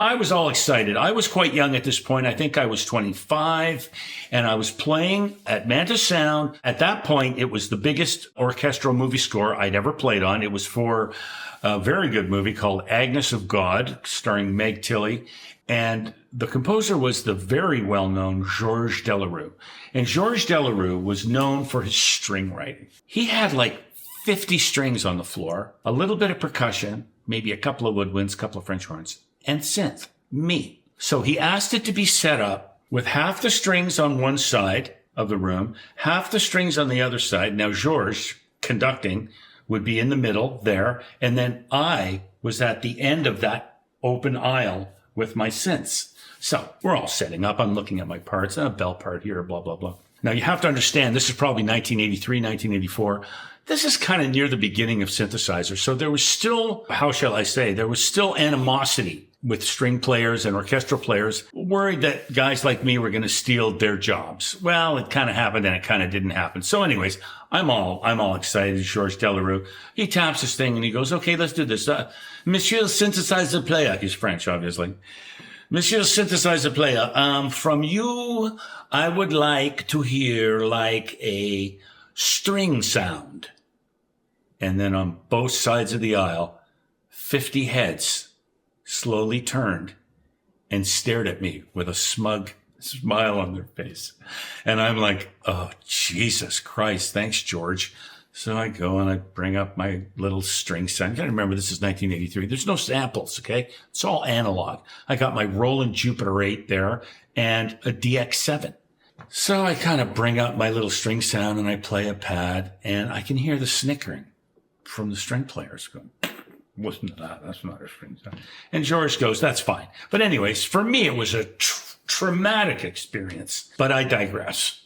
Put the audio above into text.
I was all excited. I was quite young at this point. I think I was 25, and I was playing at Manta Sound. At that point, it was the biggest orchestral movie score I'd ever played on. It was for a very good movie called Agnes of God, starring Meg Tilly. And the composer was the very well-known Georges Delerue. And Georges Delerue was known for his string writing. He had like 50 strings on the floor, a little bit of percussion, maybe a couple of woodwinds, a couple of French horns, and synth, me. So he asked it to be set up with half the strings on one side of the room, half the strings on the other side. Now, Georges, conducting, would be in the middle there, and then I was at the end of that open aisle with my synths. So we're all setting up. I'm looking at my parts, a bell part here, blah, blah, blah. Now, you have to understand, this is probably 1983, 1984. This is kind of near the beginning of synthesizers. So there was still, how shall I say, there was still animosity with string players and orchestral players, worried that guys like me were going to steal their jobs. Well, it kind of happened and it kind of didn't happen. So anyways, I'm all excited. Georges Delerue, he taps his thing and he goes, okay, let's do this. Monsieur synthesizer player. He's French, obviously. Monsieur synthesizer player, from you, I would like to hear like a string sound. And then on both sides of the aisle, 50 heads slowly turned and stared at me with a smug smile on their face. And I'm like, oh, Jesus Christ. Thanks, George. So I go and I bring up my little string sound. You gotta remember, this is 1983. There's no samples, okay? It's all analog. I got my Roland Jupiter 8 there and a DX7. So I kind of bring up my little string sound and I play a pad and I can hear the snickering from the string players going, wasn't that? That's not a string sound. And George goes, that's fine. But anyways, for me, it was a traumatic experience, but I digress.